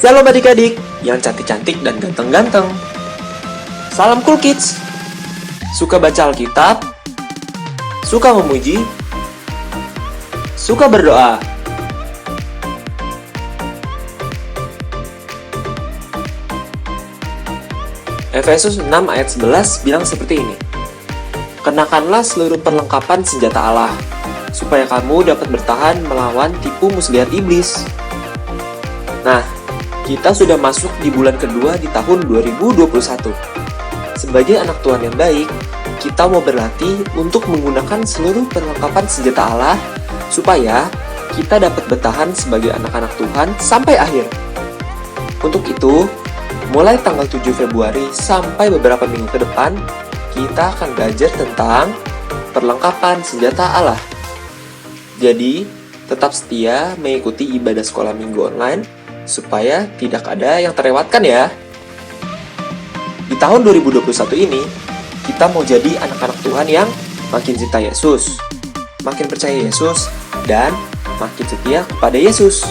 Shalom adik-adik yang cantik-cantik dan ganteng-ganteng. Salam Cool Kids. Suka baca Alkitab? Suka memuji? Suka berdoa? Efesus 6 ayat 11 bilang seperti ini. Kenakanlah seluruh perlengkapan senjata Allah, supaya kamu dapat bertahan melawan tipu muslihat iblis. Nah, kita sudah masuk di bulan kedua di tahun 2021. Sebagai anak Tuhan yang baik, kita mau berlatih untuk menggunakan seluruh perlengkapan senjata Allah supaya kita dapat bertahan sebagai anak-anak Tuhan sampai akhir. Untuk itu, mulai tanggal 7 Februari sampai beberapa minggu ke depan, kita akan belajar tentang perlengkapan senjata Allah. Jadi, tetap setia mengikuti ibadah sekolah minggu online supaya tidak ada yang terlewatkan ya. Di tahun 2021 ini, kita mau jadi anak-anak Tuhan yang makin cinta Yesus, makin percaya Yesus, dan makin setia kepada Yesus.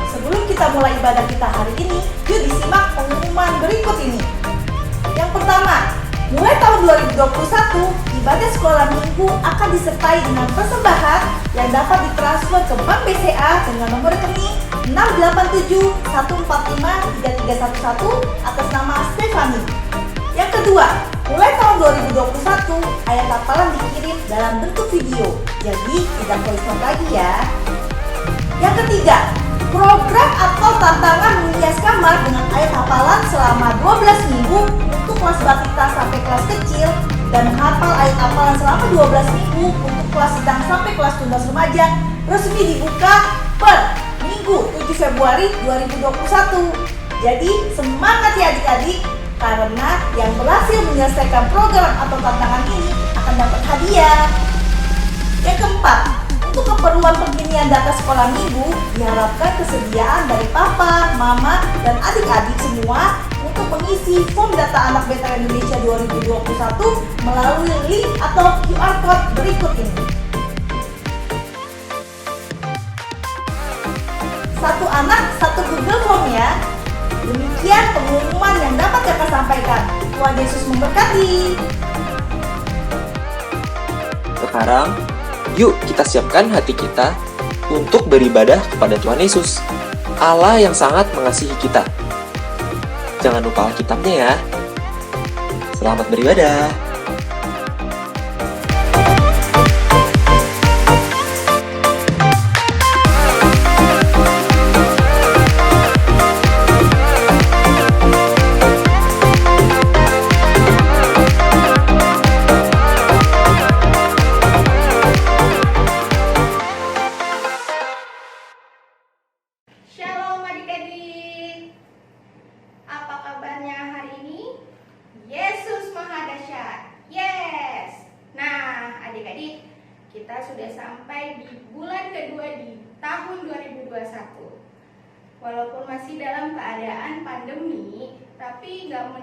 Sebelum kita mulai ibadah kita hari ini, yuk disimak pengumuman berikut ini. Yang pertama, mulai tahun 2021, ibadah sekolah minggu akan disertai dengan persembahan yang dapat ditransfer ke Bank BCA dengan nomor rekening 687-145-3311 atas nama Stefani. Yang kedua, mulai tahun 2021, ayat hafalan dikirim dalam bentuk video, jadi tidak voice note lagi ya. Yang ketiga, program atau tantangan menghias kamar dengan ayat hafalan selama 12 minggu untuk kelas balita sampai kelas kecil dan menghafal ayat hafalan selama 12 minggu untuk kelas sedang sampai kelas tuntas remaja resmi dibuka per Minggu 7 Februari 2021. Jadi semangat ya adik-adik, karena yang berhasil menyelesaikan program atau tantangan ini akan dapat hadiah. Yang keempat, untuk keperluan pengiriman data sekolah minggu, diharapkan kesediaan dari papa, mama, dan adik-adik semua untuk mengisi form data anak Veteran Indonesia 2021 melalui link atau QR Code berikut ini. Satu anak, satu Google Form ya. Demikian pengumuman yang dapat kakak sampaikan. Tuhan Yesus memberkati. Sekarang, yuk kita siapkan hati kita untuk beribadah kepada Tuhan Yesus, Allah yang sangat mengasihi kita. Jangan lupa Alkitabnya ya. Selamat beribadah. Shalom adik-adik. Apa kabarnya hari ini? Yesus Maha Dahsyat. Yes. Nah, adik-adik, kita sudah sampai di bulan kedua di tahun 2021. Walaupun masih dalam keadaan pandemi, tapi nggak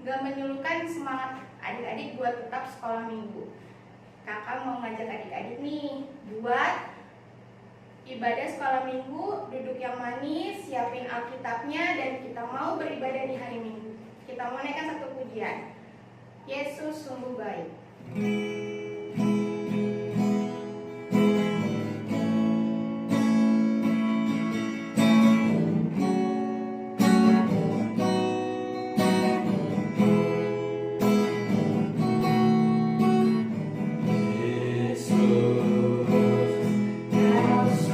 menyurutkan semangat adik-adik buat tetap sekolah minggu. Kakak mau ngajak adik-adik nih buat ibadah sekolah minggu, duduk yang manis, siapin Alkitabnya, dan kita mau beribadah di hari Minggu. Kita mau naikkan satu pujian. Yesus sungguh baik. Yesus, namamu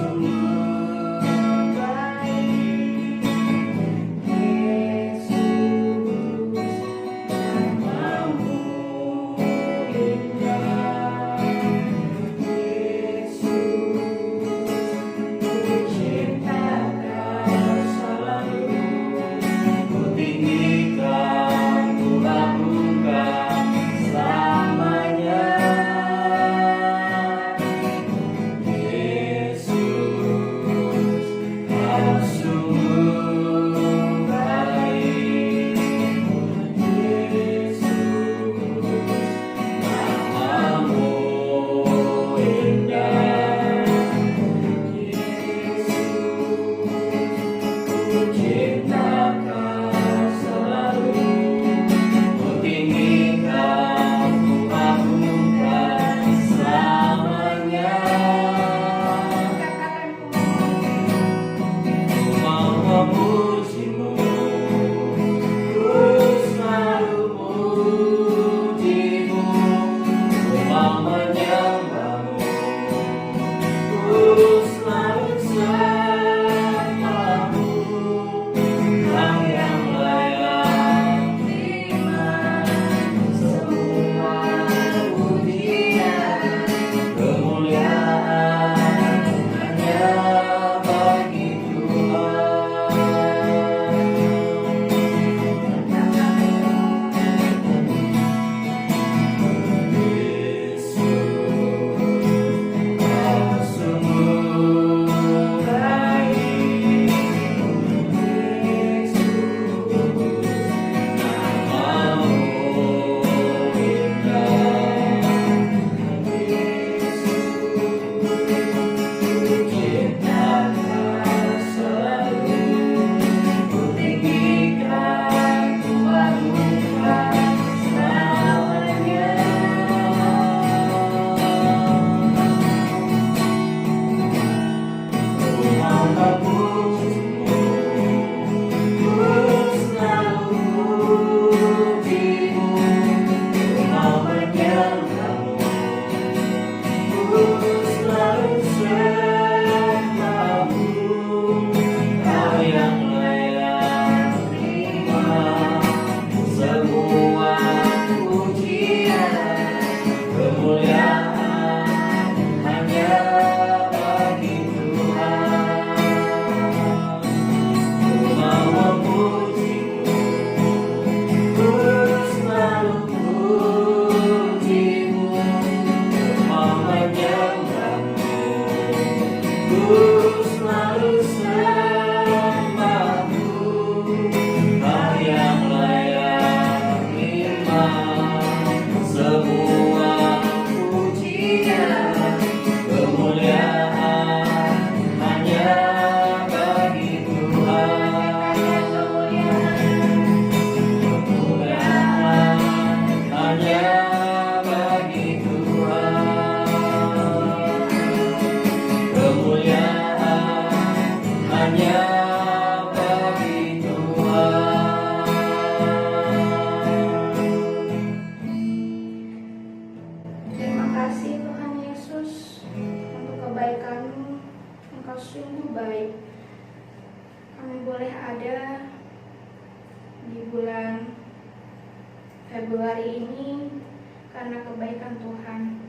Februari ini karena kebaikan Tuhan.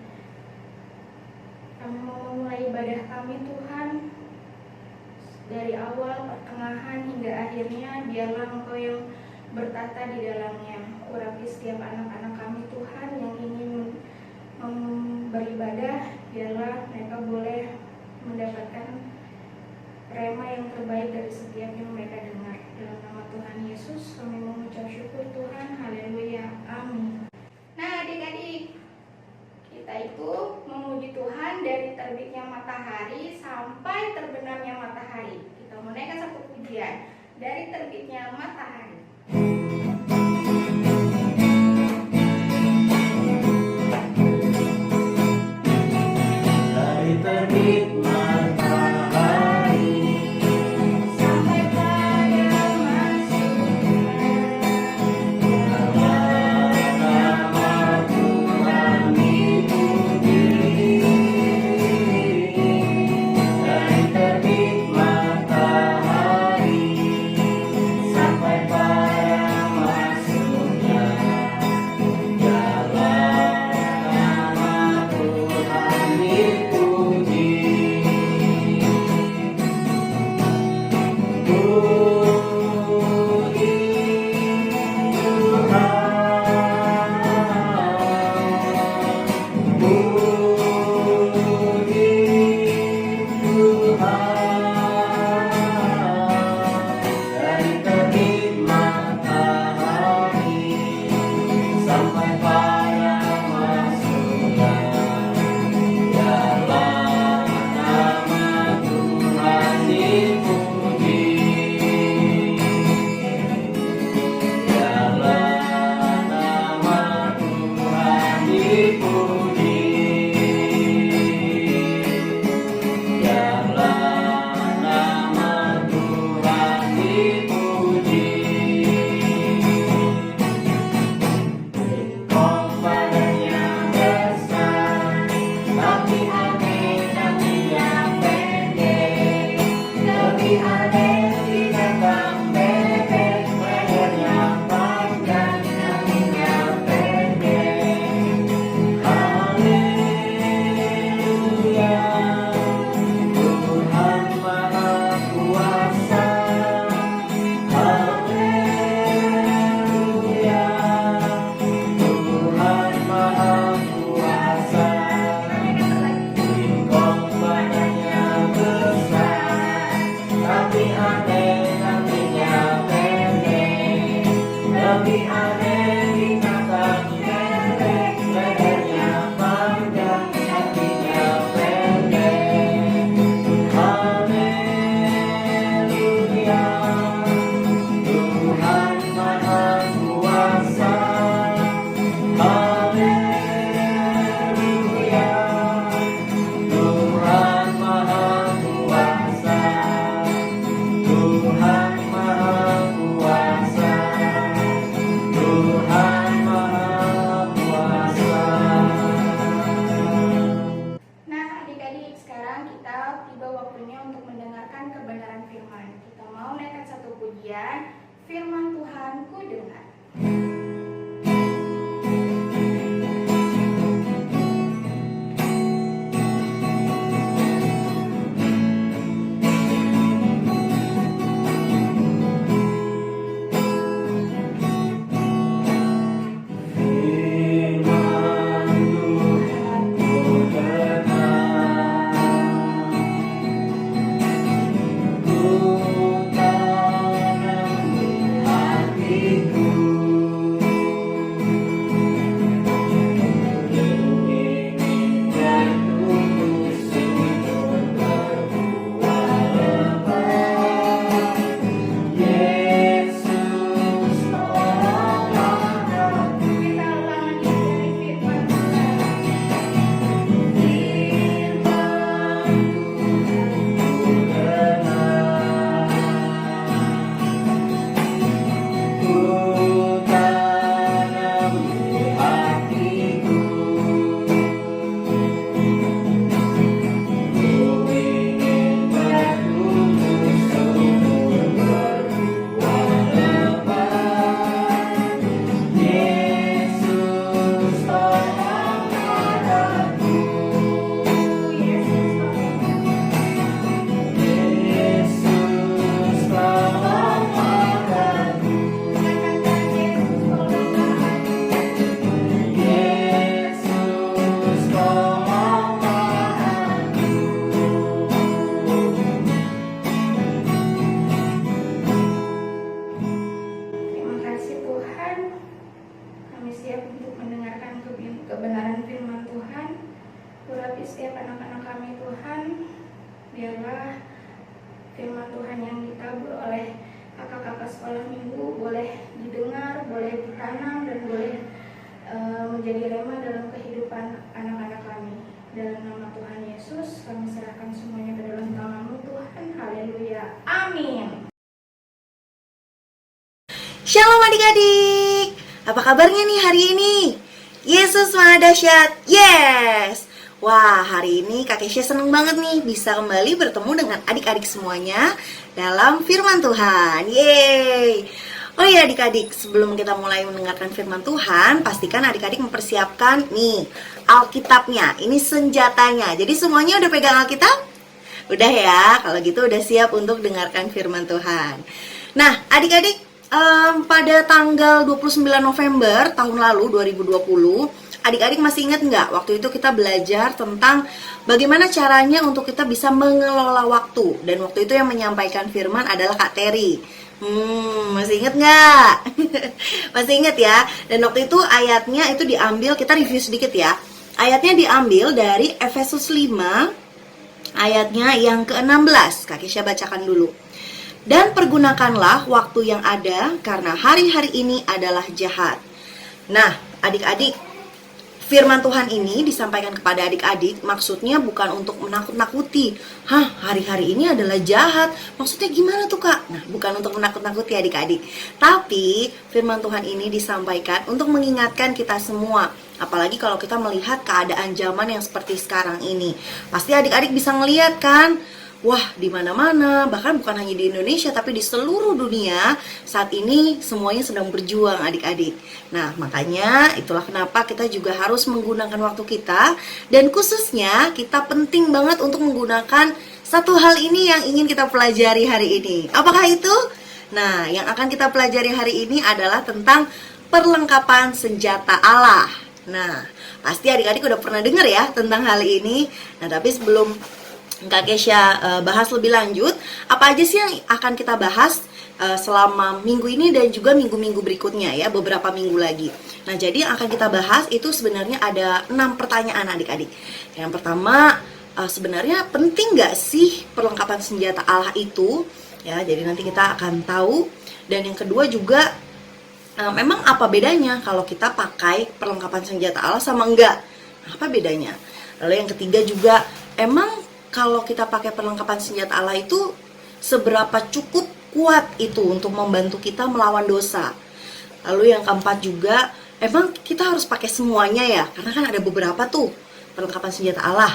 Kami mau memulai ibadah kami Tuhan, dari awal, pertengahan, hingga akhirnya. Biarlah Engkau yang bertata di dalamnya. Urapi setiap anak-anak kami Tuhan yang ingin beribadah. Biarlah mereka boleh mendapatkan rema yang terbaik dari setiap yang mereka dengar. Dalam nama Tuhan Yesus kami mengucap syukur Tuhan. Haleluya. Amin. Nah adik-adik, kita itu memuji Tuhan dari terbitnya matahari sampai terbenamnya matahari. Kita menaikkan satu pujian dari terbitnya matahari. Dari terbit matahari Sampai pada masuknya nama Tuhan dipuji. Dari terbit matahari sampai pada masuknya nama Tuhan dipuji. Dari terbit matahari sampai pada masuknya nama Tuhan dipuji. Nama Tuhan dipuji. Nama Tuhan dipuji. Kompadanya besar, tapi aneh kakinya pendek. Lebih aneh binatang bebek, lehernya panjang, kakinya pendek. Haleluya, Tuhan Maha Kuasa. Haleluya, Tuhan Maha Kuasa. Kompadanya besar, tapi aneh kakinya pendek. Lebih aneh binatang bebek, lehernya panjang, kakinya pendek. Haleluya, Tuhan Maha Kuasa. Haleluya, Tuhan Maha Kuasa. Tuhan Maha Kuasa. Tuhan Maha Kuasa. Nah adik-adik, sekarang kita tiba waktunya untuk mendengarkan kebenaran firman. Kita mau naikkan satu pujian, firman Tuhan ku dengar. Firman Tuhan ku dengar, ku tanam di hatiku. kebenaran firman Tuhan. Urapi setiap anak-anak kami Tuhan. Biarlah firman Tuhan yang ditabur oleh kakak-kakak sekolah minggu boleh didengar, boleh ditanam, dan boleh menjadi rema dalam kehidupan anak-anak kami. Dalam nama Tuhan Yesus, kami serahkan semuanya ke dalam tangan-Mu Tuhan. Haleluya. Amin. Shalom adik-adik, apa kabarnya nih hari ini? Yesus Maha Dahsyat, yes! Wah, hari ini Kak Kesha seneng banget nih bisa kembali bertemu dengan adik-adik semuanya dalam firman Tuhan, yeay! Oh iya adik-adik, sebelum kita mulai mendengarkan firman Tuhan, pastikan adik-adik mempersiapkan nih Alkitabnya, ini senjatanya. Jadi semuanya udah pegang Alkitab? Udah ya, kalau gitu udah siap untuk dengarkan firman Tuhan. Nah adik-adik, pada tanggal 29 November tahun lalu 2020, adik-adik masih ingat nggak waktu itu kita belajar tentang bagaimana caranya untuk kita bisa mengelola waktu. Dan waktu itu yang menyampaikan firman adalah Kak Terry. Masih ingat nggak? Masih ingat ya? Dan waktu itu ayatnya itu diambil, kita review sedikit ya. Ayatnya diambil dari Efesus 5, ayatnya yang ke-16. Kak Kesha bacakan dulu. Dan pergunakanlah waktu yang ada, karena hari-hari ini adalah jahat. Nah, adik-adik, firman Tuhan ini disampaikan kepada adik-adik, maksudnya bukan untuk menakut-nakuti. Hari-hari ini adalah jahat. Maksudnya gimana tuh Kak? Nah, bukan untuk menakut-nakuti adik-adik. Tapi firman Tuhan ini disampaikan untuk mengingatkan kita semua. Apalagi kalau kita melihat keadaan zaman yang seperti sekarang ini. Pasti adik-adik bisa ngeliat kan? Wah, di mana-mana, bahkan bukan hanya di Indonesia, tapi di seluruh dunia saat ini semuanya sedang berjuang adik-adik. Nah, makanya itulah kenapa kita juga harus menggunakan waktu kita. Dan khususnya kita penting banget untuk menggunakan satu hal ini yang ingin kita pelajari hari ini. Apakah itu? Nah, yang akan kita pelajari hari ini adalah tentang perlengkapan senjata Allah. Nah, pasti adik-adik udah pernah dengar ya tentang hal ini. Nah, tapi sebelum Kak Kesha bahas lebih lanjut, apa aja sih yang akan kita bahas selama minggu ini dan juga minggu-minggu berikutnya ya, beberapa minggu lagi. Nah, jadi yang akan kita bahas itu sebenarnya ada 6 pertanyaan adik-adik. Yang pertama, sebenarnya penting nggak sih perlengkapan senjata Allah itu? Ya, jadi nanti kita akan tahu. Dan yang kedua juga, memang apa bedanya kalau kita pakai perlengkapan senjata Allah sama enggak? Apa bedanya? Lalu yang ketiga juga, emang kalau kita pakai perlengkapan senjata Allah itu seberapa cukup kuat itu untuk membantu kita melawan dosa. Lalu yang keempat juga, emang kita harus pakai semuanya ya? Karena kan ada beberapa tuh perlengkapan senjata Allah.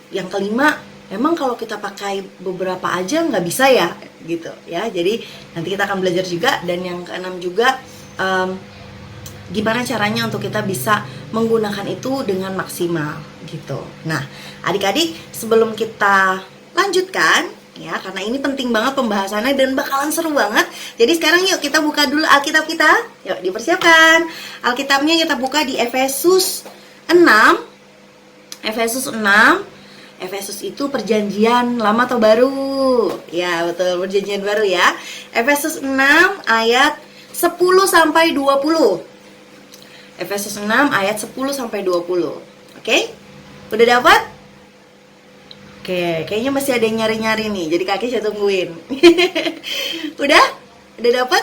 Yang kelima, emang kalau kita pakai beberapa aja nggak bisa ya? Gitu ya. Jadi nanti kita akan belajar juga. Dan yang keenam juga, gimana caranya untuk kita bisa menggunakan itu dengan maksimal gitu. Nah, adik-adik, sebelum kita lanjutkan ya, karena ini penting banget pembahasannya dan bakalan seru banget. Jadi sekarang yuk kita buka dulu Alkitab kita. Yuk dipersiapkan. Alkitabnya kita buka di Efesus 6. Efesus 6. Efesus itu perjanjian lama atau baru? Ya, betul, perjanjian baru ya. Efesus 6 ayat 10 sampai 20. Efesus 6 ayat 10 sampai 20. Oke? Udah dapat? Oke, kayaknya masih ada yang nyari-nyari nih. Jadi Kak Kesha tungguin. Udah? Udah dapat?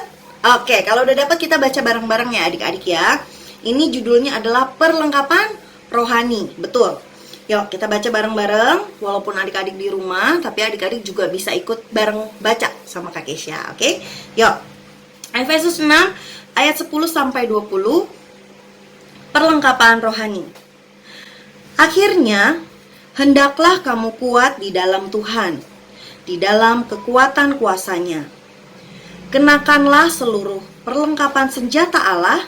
Oke, kalau udah dapat kita baca bareng-bareng ya adik-adik ya. Ini judulnya adalah perlengkapan rohani. Betul. Yuk, kita baca bareng-bareng. Walaupun adik-adik di rumah, tapi adik-adik juga bisa ikut bareng baca sama Kak Kesha. Oke? Yuk. Efesus 6 ayat 10 sampai 20. Perlengkapan rohani. Akhirnya, hendaklah kamu kuat di dalam Tuhan, di dalam kekuatan kuasa-Nya. Kenakanlah seluruh perlengkapan senjata Allah,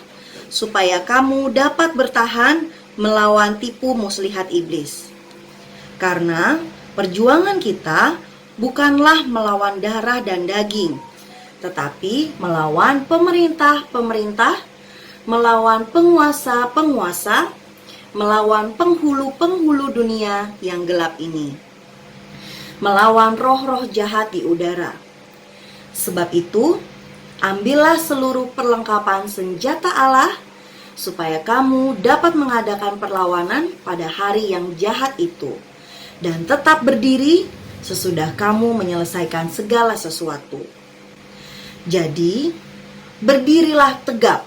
supaya kamu dapat bertahan melawan tipu muslihat iblis. Karena perjuangan kita bukanlah melawan darah dan daging, tetapi melawan pemerintah-pemerintah, melawan penguasa-penguasa, melawan penghulu-penghulu dunia yang gelap ini, melawan roh-roh jahat di udara. Sebab itu, ambillah seluruh perlengkapan senjata Allah, supaya kamu dapat mengadakan perlawanan pada hari yang jahat itu, dan tetap berdiri sesudah kamu menyelesaikan segala sesuatu. Jadi, berdirilah tegap,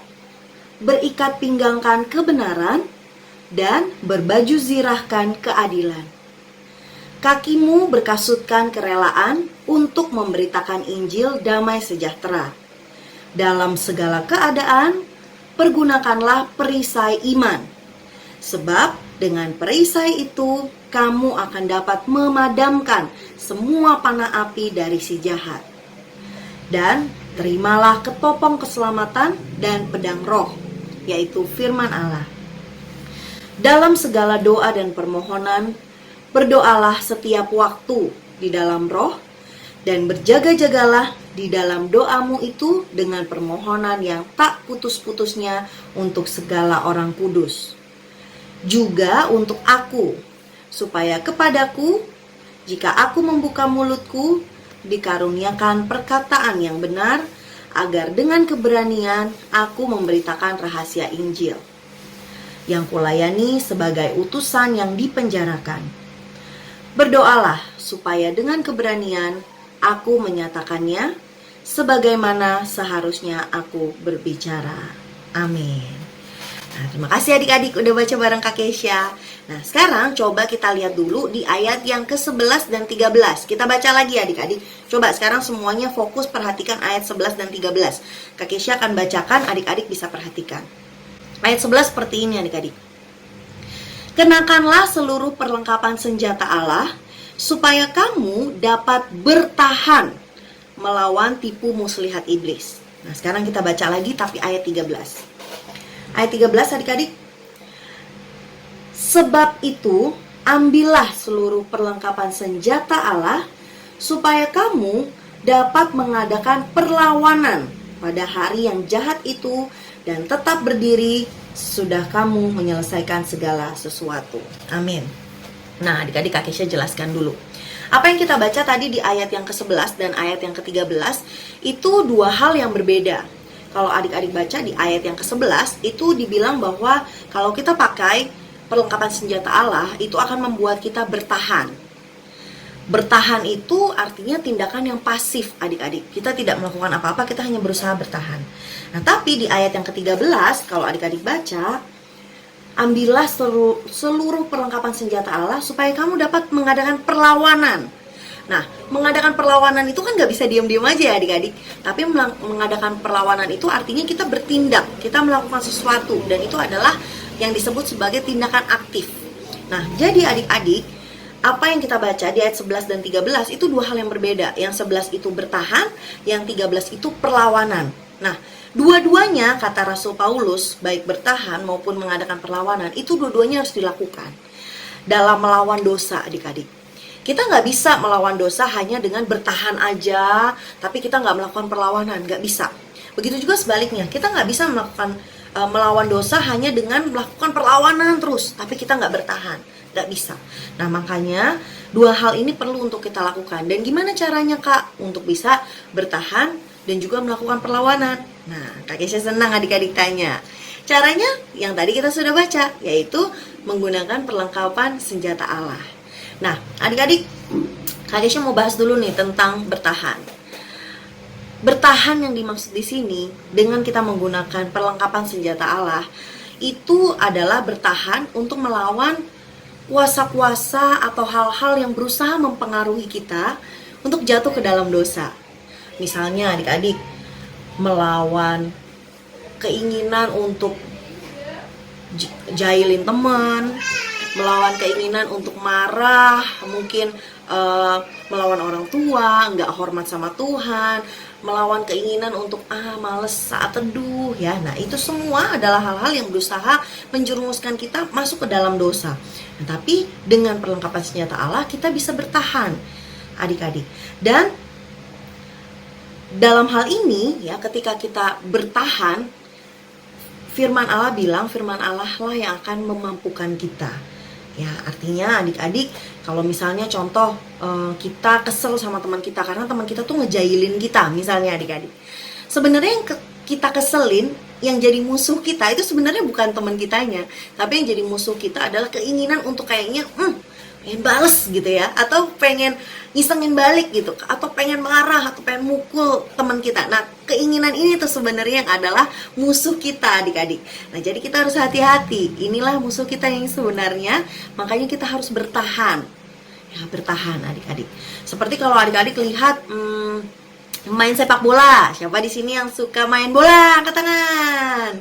berikat pinggangkan kebenaran, dan berbaju zirahkan keadilan. Kakimu berkasutkan kerelaan untuk memberitakan Injil damai sejahtera. Dalam segala keadaan, pergunakanlah perisai iman, sebab dengan perisai itu kamu akan dapat memadamkan semua panah api dari si jahat. Dan terimalah ketopong keselamatan dan pedang roh, yaitu firman Allah. Dalam segala doa dan permohonan, berdoalah setiap waktu di dalam roh, dan berjaga-jagalah di dalam doamu itu dengan permohonan yang tak putus-putusnya untuk segala orang kudus. Juga untuk aku, supaya kepadaku, jika aku membuka mulutku, dikaruniakan perkataan yang benar, agar dengan keberanian aku memberitakan rahasia Injil, yang kulayani sebagai utusan yang dipenjarakan. Berdoalah supaya dengan keberanian aku menyatakannya sebagaimana seharusnya aku berbicara. Amin. Nah, terima kasih adik-adik udah baca bareng Kak Kesha. Nah, sekarang coba kita lihat dulu di ayat yang ke-11 dan 13. Kita baca lagi adik-adik. Coba sekarang semuanya fokus perhatikan ayat 11 dan 13. Kak Kesha akan bacakan, adik-adik bisa perhatikan. Ayat 11 seperti ini adik-adik. Kenakanlah seluruh perlengkapan senjata Allah, supaya kamu dapat bertahan melawan tipu muslihat iblis. Nah, sekarang kita baca lagi tapi ayat 13. Ayat 13 adik-adik. Sebab itu, ambillah seluruh perlengkapan senjata Allah, supaya kamu dapat mengadakan perlawanan pada hari yang jahat itu, dan tetap berdiri sesudah kamu menyelesaikan segala sesuatu. Amin. Nah, adik-adik Kak Kesha jelaskan dulu. Apa yang kita baca tadi di ayat yang ke-11 dan ayat yang ke-13 itu dua hal yang berbeda. Kalau adik-adik baca di ayat yang ke-11 itu dibilang bahwa kalau kita pakai perlengkapan senjata Allah itu akan membuat kita bertahan. Bertahan itu artinya tindakan yang pasif adik-adik. Kita tidak melakukan apa-apa, kita hanya berusaha bertahan. Nah, tapi di ayat yang ke-13 kalau adik-adik baca, ambillah seluruh perlengkapan senjata Allah supaya kamu dapat mengadakan perlawanan. Nah, mengadakan perlawanan itu kan gak bisa diam-diam aja ya adik-adik. Tapi mengadakan perlawanan itu artinya kita bertindak, kita melakukan sesuatu. Dan itu adalah yang disebut sebagai tindakan aktif. Nah, jadi adik-adik, apa yang kita baca di ayat 11 dan 13 itu dua hal yang berbeda. Yang 11 itu bertahan, yang 13 itu perlawanan. Nah, dua-duanya kata Rasul Paulus, baik bertahan maupun mengadakan perlawanan, itu dua-duanya harus dilakukan dalam melawan dosa adik-adik. Kita nggak bisa melawan dosa hanya dengan bertahan aja, tapi kita nggak melakukan perlawanan, nggak bisa. Begitu juga sebaliknya, kita nggak bisa melawan dosa hanya dengan melakukan perlawanan terus, tapi kita nggak bertahan, nggak bisa. Nah, makanya dua hal ini perlu untuk kita lakukan. Dan gimana caranya Kak untuk bisa bertahan dan juga melakukan perlawanan? Nah, Kak Kesha senang adik-adik tanya. Caranya yang tadi kita sudah baca, yaitu menggunakan perlengkapan senjata Allah. Nah, adik-adik, Kak Kesha mau bahas dulu nih tentang bertahan. Bertahan yang dimaksud di sini dengan kita menggunakan perlengkapan senjata Allah itu adalah bertahan untuk melawan kuasa-kuasa atau hal-hal yang berusaha mempengaruhi kita untuk jatuh ke dalam dosa. Misalnya adik-adik, melawan keinginan untuk jahilin teman, melawan keinginan untuk marah, mungkin melawan orang tua, nggak hormat sama Tuhan, melawan keinginan untuk males saat teduh ya. Nah, itu semua adalah hal-hal yang berusaha menjerumuskan kita masuk ke dalam dosa. Nah, tapi dengan perlengkapan senjata Allah kita bisa bertahan adik-adik. Dan dalam hal ini ya, ketika kita bertahan, firman Allah bilang, firman Allah lah yang akan memampukan kita. Ya, artinya adik-adik, kalau misalnya contoh kita kesel sama teman kita karena teman kita tuh ngejailin kita, misalnya adik-adik. Sebenarnya yang kita keselin yang jadi musuh kita itu sebenarnya bukan teman kitanya, tapi yang jadi musuh kita adalah keinginan untuk kayaknya pengen bales gitu ya, atau pengen ngisengin balik gitu, atau pengen marah, atau pengen mukul teman kita. Nah, keinginan ini tuh sebenarnya yang adalah musuh kita adik-adik. Nah, jadi kita harus hati-hati. Inilah musuh kita yang sebenarnya, makanya kita harus bertahan. Ya, bertahan adik-adik. Seperti kalau adik-adik lihat main sepak bola. Siapa di sini yang suka main bola? Angkat tangan.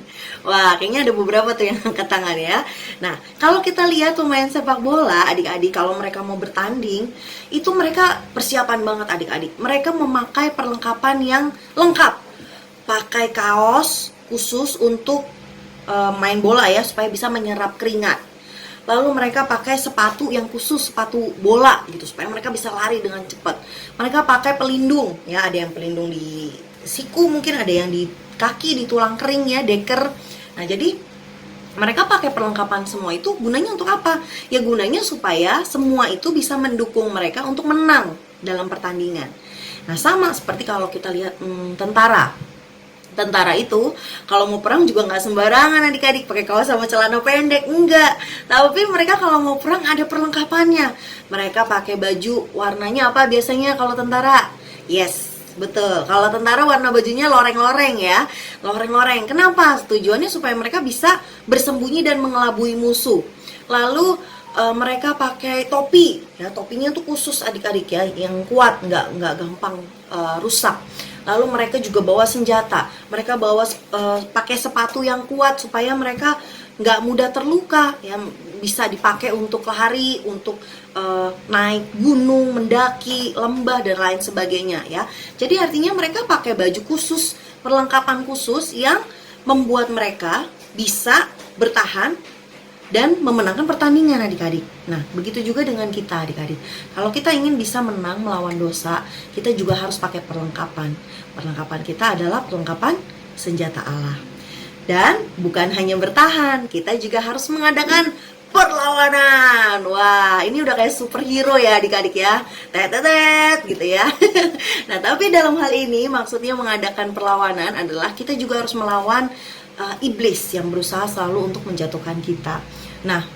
Wah, kayaknya ada beberapa tuh yang angkat tangan ya. Nah, kalau kita lihat pemain sepak bola, adik-adik, kalau mereka mau bertanding, itu mereka persiapan banget adik-adik. Mereka memakai perlengkapan yang lengkap. Pakai kaos khusus untuk main bola ya, supaya bisa menyerap keringat. Lalu mereka pakai sepatu yang khusus, sepatu bola gitu, supaya mereka bisa lari dengan cepat. Mereka pakai pelindung ya, ada yang pelindung di siku, mungkin ada yang di kaki, di tulang kering ya, deker. Nah, jadi mereka pakai perlengkapan semua itu gunanya untuk apa? Ya gunanya supaya semua itu bisa mendukung mereka untuk menang dalam pertandingan. Nah, sama seperti kalau kita lihat tentara. Tentara itu kalau mau perang juga nggak sembarangan adik-adik pakai kaos sama celana pendek, enggak. Tapi mereka kalau mau perang ada perlengkapannya. Mereka pakai baju warnanya apa biasanya kalau tentara? Yes, betul. Kalau tentara warna bajunya loreng-loreng ya. Loreng-loreng. Kenapa? Tujuannya supaya mereka bisa bersembunyi dan mengelabui musuh. Lalu mereka pakai topi. Ya, topinya tuh khusus adik-adik ya, yang kuat, nggak gampang rusak. Lalu mereka juga bawa senjata. Mereka bawa pakai sepatu yang kuat supaya mereka nggak mudah terluka. Ya, bisa dipakai untuk lari, untuk naik gunung, mendaki, lembah dan lain sebagainya ya. Jadi artinya mereka pakai baju khusus, perlengkapan khusus yang membuat mereka bisa bertahan dan memenangkan pertandingan adik-adik. Nah, begitu juga dengan kita adik-adik. Kalau kita ingin bisa menang melawan dosa, kita juga harus pakai perlengkapan. Perlengkapan kita adalah perlengkapan senjata Allah. Dan bukan hanya bertahan, kita juga harus mengadakan perlawanan. Wah, ini udah kayak superhero ya adik-adik ya. Tet gitu ya. Nah, tapi dalam hal ini maksudnya mengadakan perlawanan adalah kita juga harus melawan iblis yang berusaha selalu untuk menjatuhkan kita. Nah,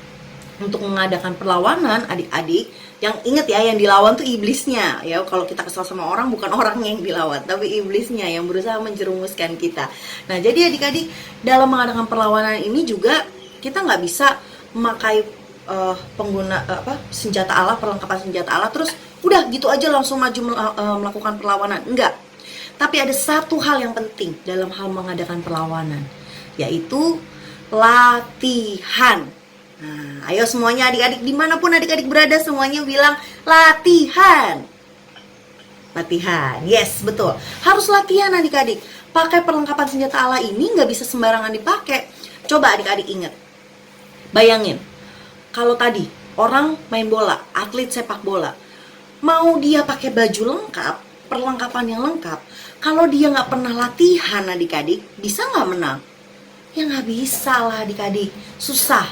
untuk mengadakan perlawanan adik-adik, yang ingat ya, yang dilawan tuh iblisnya ya. Kalau kita kesal sama orang, bukan orangnya yang dilawan, tapi iblisnya yang berusaha menjerumuskan kita. Nah, jadi adik-adik, dalam mengadakan perlawanan ini juga kita nggak bisa memakai senjata Allah, perlengkapan senjata Allah terus udah gitu aja langsung maju melakukan perlawanan. Enggak. Tapi ada satu hal yang penting dalam hal mengadakan perlawanan, yaitu latihan. Nah, ayo semuanya adik-adik, dimanapun adik-adik berada, semuanya bilang latihan. Latihan, yes, betul. Harus latihan adik-adik. Pakai perlengkapan senjata Allah ini nggak bisa sembarangan dipakai. Coba adik-adik ingat. Bayangin, kalau tadi orang main bola, atlet sepak bola, mau dia pakai baju lengkap, perlengkapan yang lengkap, kalau dia nggak pernah latihan adik-adik, bisa nggak menang? Ya nggak bisa lah adik-adik, susah.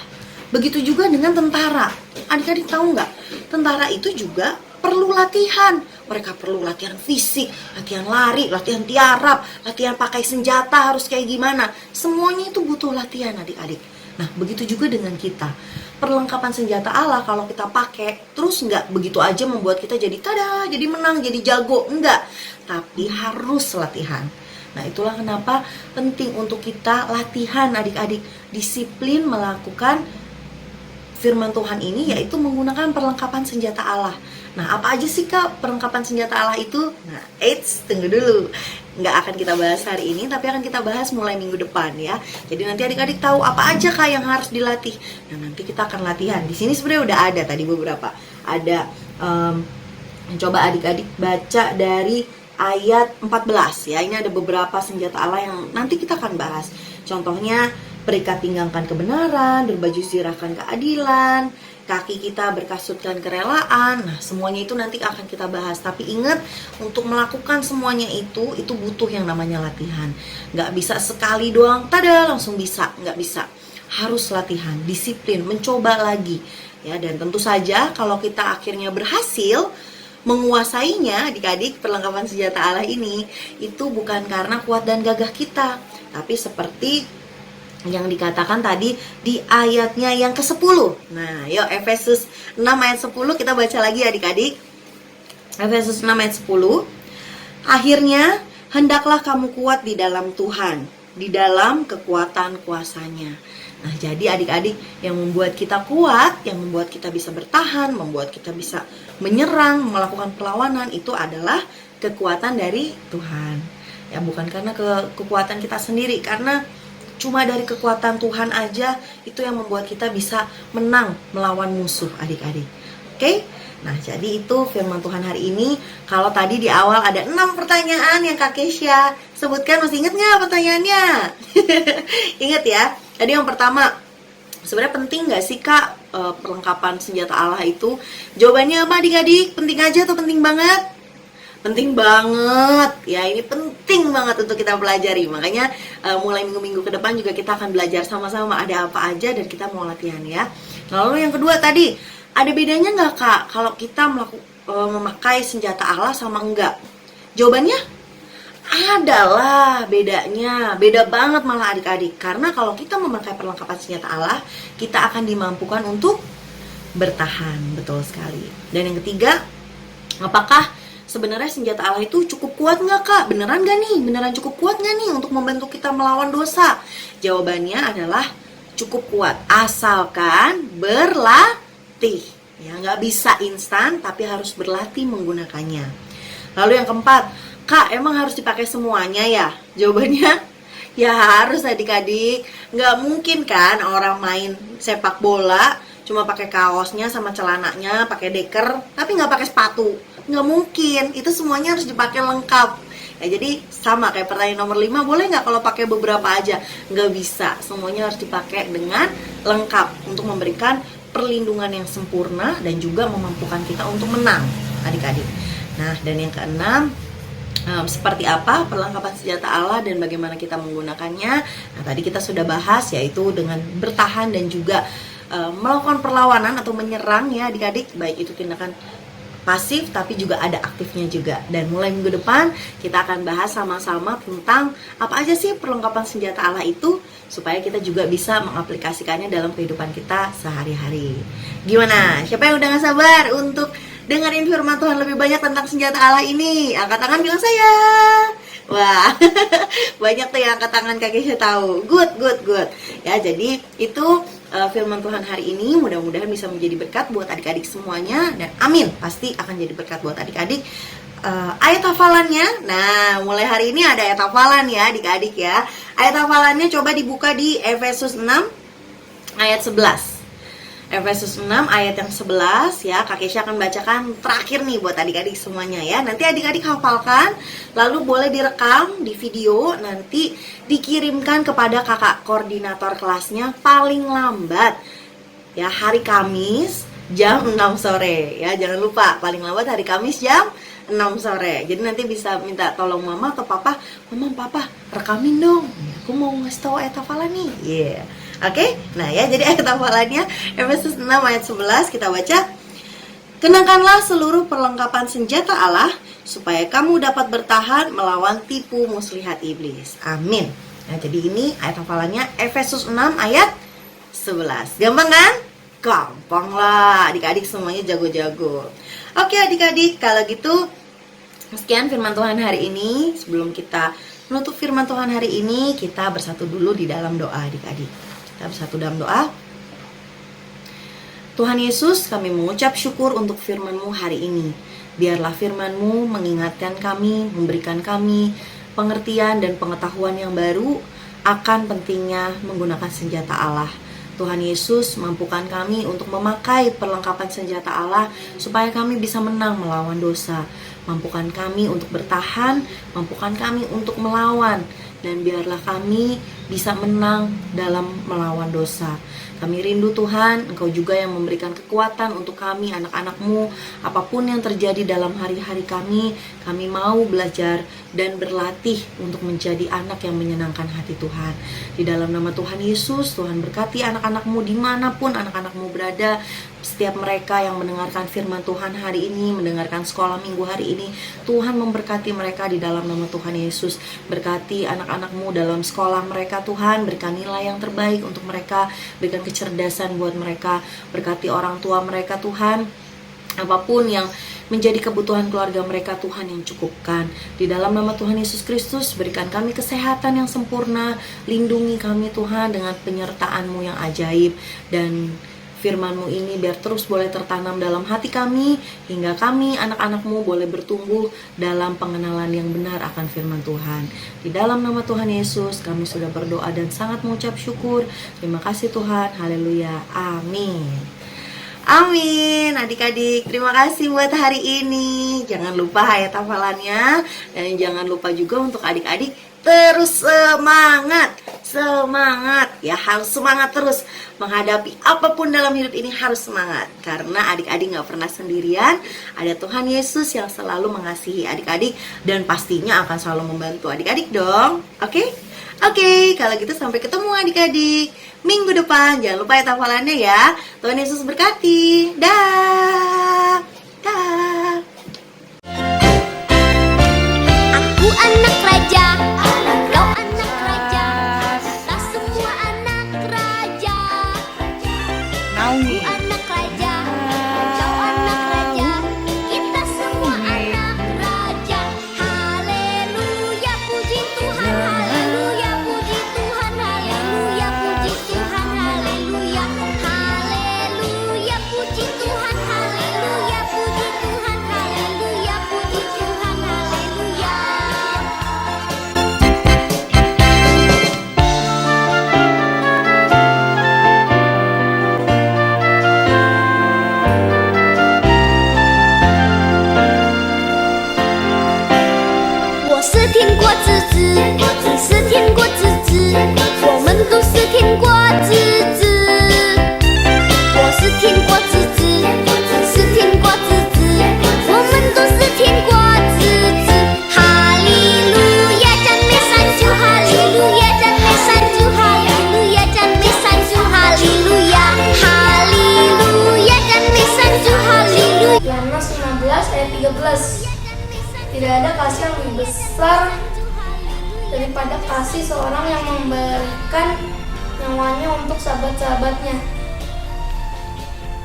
Begitu juga dengan tentara. Adik-adik tahu nggak? Tentara itu juga perlu latihan. Mereka perlu latihan fisik, latihan lari, latihan tiarap, latihan pakai senjata harus kayak gimana. Semuanya itu butuh latihan adik-adik. Nah, begitu juga dengan kita. Perlengkapan senjata Allah kalau kita pakai, terus nggak begitu aja membuat kita jadi tada, jadi menang, jadi jago. Enggak. Tapi harus latihan. Nah, itulah kenapa penting untuk kita latihan adik-adik. Disiplin melakukan firman Tuhan ini, yaitu menggunakan perlengkapan senjata Allah. Nah, apa aja sih Kak perlengkapan senjata Allah itu? Nah, tunggu dulu. Nggak akan kita bahas hari ini, tapi akan kita bahas mulai minggu depan ya. Jadi nanti adik-adik tahu apa aja Kak yang harus dilatih. Nah, nanti kita akan latihan. Di sini sebenarnya udah ada tadi beberapa. Ada, coba adik-adik baca dari ayat 14 ya. Ini ada beberapa senjata Allah yang nanti kita akan bahas. Contohnya, berikat pinggangkan kebenaran, berbaju zirahkan keadilan, kaki kita berkasutkan kerelaan. Nah, semuanya itu nanti akan kita bahas. Tapi ingat, untuk melakukan semuanya itu butuh yang namanya latihan. Nggak bisa sekali doang, tada langsung bisa. Nggak bisa. Harus latihan, disiplin, mencoba lagi. Ya, dan tentu saja kalau kita akhirnya berhasil menguasainya, adik-adik, perlengkapan senjata Allah ini itu bukan karena kuat dan gagah kita, tapi seperti yang dikatakan tadi di ayatnya yang ke-10. Nah, yuk Efesus 6 ayat 10 kita baca lagi adik-adik. Efesus 6 ayat 10. Akhirnya, hendaklah kamu kuat di dalam Tuhan, di dalam kekuatan kuasanya. Nah, jadi adik-adik, yang membuat kita kuat, yang membuat kita bisa bertahan, membuat kita bisa menyerang, melakukan perlawanan, itu adalah kekuatan dari Tuhan. Ya, bukan karena kekuatan kita sendiri, karena cuma dari kekuatan Tuhan aja itu yang membuat kita bisa menang melawan musuh, adik-adik. Oke? Nah, jadi itu firman Tuhan hari ini. Kalau tadi di awal ada 6 pertanyaan yang Kak Kesha sebutkan, masih ingat nggak pertanyaannya? Ingat ya. Tadi yang pertama, sebenarnya penting nggak sih Kak perlengkapan senjata Allah itu? Jawabannya apa adik-adik? Penting aja atau penting banget? Penting banget ya, ini penting banget untuk kita pelajari. Makanya mulai minggu-minggu ke depan juga kita akan belajar sama-sama ada apa aja dan kita mau latihan ya. Lalu yang kedua tadi, ada bedanya nggak Kak kalau kita memakai senjata Allah sama enggak? Jawabannya adalah bedanya, beda banget malah adik-adik. Karena kalau kita memakai perlengkapan senjata Allah, kita akan dimampukan untuk bertahan, betul sekali. Dan yang ketiga, apakah sebenarnya senjata Allah itu cukup kuat nggak Kak? Beneran nggak nih? Beneran cukup kuat nggak nih untuk membantu kita melawan dosa? Jawabannya adalah cukup kuat, asalkan berlatih. Ya, nggak bisa instan, tapi harus berlatih menggunakannya. Lalu yang keempat, Kak, emang harus dipakai semuanya ya? Jawabannya, ya harus adik-adik. Nggak mungkin kan orang main sepak bola cuma pakai kaosnya sama celananya, pakai deker, tapi nggak pakai sepatu. Nggak mungkin, itu semuanya harus dipakai lengkap. Ya, jadi sama kayak pertanyaan nomor 5, boleh nggak kalau pakai beberapa aja? Nggak bisa, semuanya harus dipakai dengan lengkap untuk memberikan perlindungan yang sempurna dan juga memampukan kita untuk menang, adik-adik. Nah, dan yang keenam, seperti apa perlengkapan senjata Allah dan bagaimana kita menggunakannya. Nah, tadi kita sudah bahas, yaitu dengan bertahan dan juga melakukan perlawanan atau menyerang ya adik-adik, baik itu tindakan pasif tapi juga ada aktifnya juga. Dan mulai minggu depan kita akan bahas sama-sama tentang apa aja sih perlengkapan senjata Allah itu, supaya kita juga bisa mengaplikasikannya dalam kehidupan kita sehari-hari. Gimana? Siapa yang udah gak sabar untuk dengerin firman Tuhan lebih banyak tentang senjata Allah ini? Angkat tangan, bilang saya. Wah, banyak tuh yang angkat tangan, Kak Kesha tahu. Good. Ya, jadi itu firman Tuhan hari ini mudah-mudahan bisa menjadi berkat buat adik-adik semuanya, dan amin, pasti akan jadi berkat buat adik-adik. Ayat hafalannya, nah mulai hari ini ada ayat hafalan ya adik-adik ya. Ayat hafalannya coba dibuka di Efesus 6 ayat 11. Efesus 6 ayat yang 11 ya, Kak Kesha akan bacakan terakhir nih buat adik-adik semuanya ya. Nanti adik-adik hafalkan, lalu boleh direkam di video, nanti dikirimkan kepada kakak koordinator kelasnya paling lambat ya hari Kamis jam 6 sore ya. Jangan lupa, paling lambat hari Kamis jam 6 sore. Jadi nanti bisa minta tolong mama atau papa, "Mama, papa, rekamin dong. Aku mau ngasih tahu ayat hafalan nih." Yeah. Oke, nah ya, jadi ayat hafalannya Efesus 6 ayat 11 kita baca. Kenakanlah seluruh perlengkapan senjata Allah supaya kamu dapat bertahan melawan tipu muslihat iblis. Amin. Nah, jadi ini ayat hafalannya Efesus 6 ayat 11. Gampang kan? Gampang lah, adik-adik semuanya jago-jago. Oke adik-adik, kalau gitu sekian firman Tuhan hari ini. Sebelum kita menutup firman Tuhan hari ini, kita bersatu dulu di dalam doa adik-adik. Kita bersatu dalam doa. Tuhan Yesus, kami mengucap syukur untuk firman-Mu hari ini. Biarlah firman-Mu mengingatkan kami, memberikan kami pengertian dan pengetahuan yang baru akan pentingnya menggunakan senjata Allah. Tuhan Yesus, mampukan kami untuk memakai perlengkapan senjata Allah supaya kami bisa menang melawan dosa. Mampukan kami untuk bertahan, mampukan kami untuk melawan, dan biarlah kami bisa menang dalam melawan dosa. Kami rindu Tuhan, Engkau juga yang memberikan kekuatan untuk kami, anak-anak-Mu. Apapun yang terjadi dalam hari-hari kami mau belajar dan berlatih untuk menjadi anak yang menyenangkan hati Tuhan. Di dalam nama Tuhan Yesus, Tuhan berkati anak-anak-Mu dimanapun anak-anak-Mu berada. setiap mereka yang mendengarkan firman Tuhan hari ini, mendengarkan sekolah minggu hari ini. Tuhan memberkati mereka di dalam nama Tuhan Yesus. Berkati anak-anak-Mu dalam sekolah mereka Tuhan, berikan nilai yang terbaik untuk mereka, berikan kecerdasan buat mereka. Berkati orang tua mereka Tuhan, apapun yang menjadi kebutuhan keluarga mereka Tuhan yang cukupkan. Di dalam nama Tuhan Yesus Kristus, berikan kami kesehatan yang sempurna, lindungi kami Tuhan dengan penyertaan-Mu yang ajaib, dan firman-Mu ini biar terus boleh tertanam dalam hati kami, hingga kami anak-anak-Mu boleh bertumbuh dalam pengenalan yang benar akan firman Tuhan. Di dalam nama Tuhan Yesus kami sudah berdoa dan sangat mengucap syukur. Terima kasih Tuhan, haleluya, amin. Amin. Adik-adik, terima kasih buat hari ini. Jangan lupa ayat hafalannya, dan jangan lupa juga untuk adik-adik terus semangat. Semangat ya, harus semangat terus menghadapi apapun dalam hidup ini, harus semangat. Karena adik-adik gak pernah sendirian. Ada Tuhan Yesus yang selalu mengasihi adik-adik dan pastinya akan selalu membantu adik-adik dong. Oke, kalau gitu sampai ketemu adik-adik minggu depan. Jangan lupa ya hafalannya ya. Tuhan Yesus berkati. Dah. Dah. Aku anak raja, kau anak raja, kita semua anak raja. Naomi. Aku anak raja, kau anak raja, kita semua anak raja. Haleluya, puji Tuhan, haleluya, puji Tuhan, haleluya, puji Tuhan, haleluya, haleluya, puji Tuhan, haleluya, puji Tuhan, haleluya, puji Tuhan, haleluya. Yohanes 15 ayat 13. Tidak ada kasih yang lebih besar daripada kasih seorang yang memberikan nyawanya untuk sahabat-sahabatnya.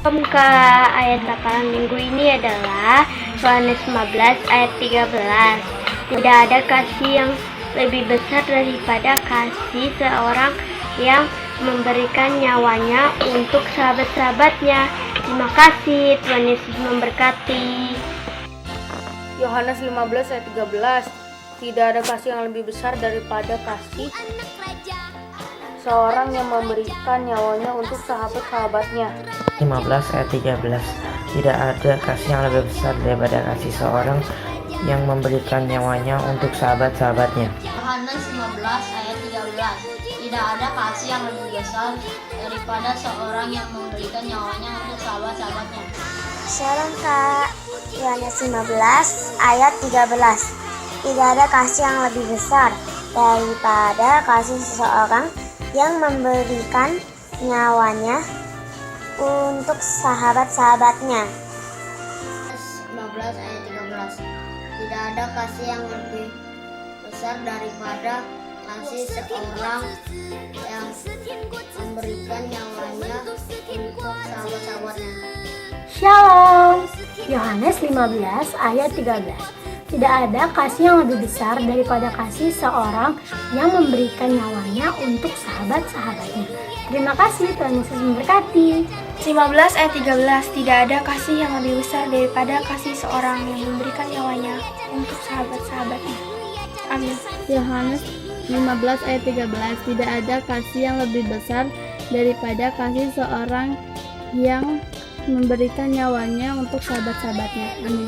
Pembuka ayat hafalan minggu ini adalah Yohanes 15 ayat 13. Tidak ada kasih yang lebih besar daripada kasih seorang yang memberikan nyawanya untuk sahabat-sahabatnya. Terima kasih, Tuhan Yesus memberkati. Yohanes 15 ayat 13. Tidak ada kasih yang lebih besar daripada kasih seorang yang memberikan nyawanya untuk sahabat-sahabatnya. 15 ayat 13. Tidak ada kasih yang lebih besar daripada kasih seorang yang memberikan nyawanya untuk sahabat-sahabatnya. Yohanes 15 ayat 13. Tidak ada kasih yang lebih besar daripada seorang yang memberikan nyawanya untuk sahabat-sahabatnya. Shalom Kak. Yohanes 15 ayat 13. Tidak ada kasih yang lebih besar daripada kasih seseorang yang memberikan nyawanya untuk sahabat-sahabatnya. 15 ayat 13. Tidak ada kasih yang lebih besar daripada kasih seorang yang memberikan nyawanya untuk sahabat-sahabatnya. Shalom. Yohanes 15 ayat 13. Tidak ada kasih yang lebih besar daripada kasih seorang yang memberikan nyawanya untuk sahabat-sahabatnya. Terima kasih, Tuhan Yesus memberkati. 15 ayat 13. Tidak ada kasih yang lebih besar daripada kasih seorang yang memberikan nyawanya untuk sahabat-sahabatnya. Amin. Yohanes 15 ayat 13. Tidak ada kasih yang lebih besar daripada kasih seorang yang memberikan nyawanya untuk sahabat-sahabatnya. Amin.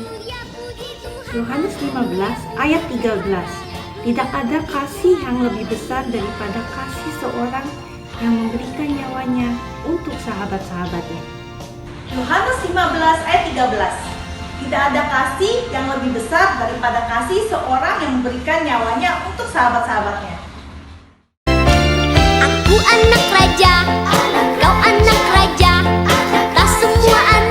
Yohanes 15 ayat 13. Tidak ada kasih yang lebih besar daripada kasih seorang yang memberikan nyawanya untuk sahabat-sahabatnya. Yohanes 15 ayat 13. Tidak ada kasih yang lebih besar daripada kasih seorang yang memberikan nyawanya untuk sahabat-sahabatnya. Aku anak raja, kau anak raja, kita semua anak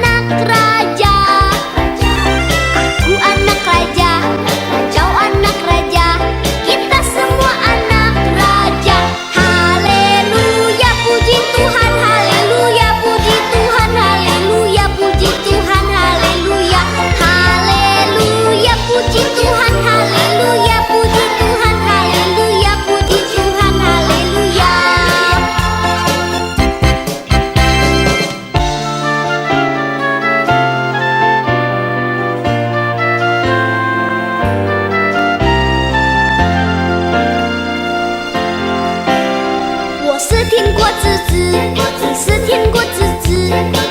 連れて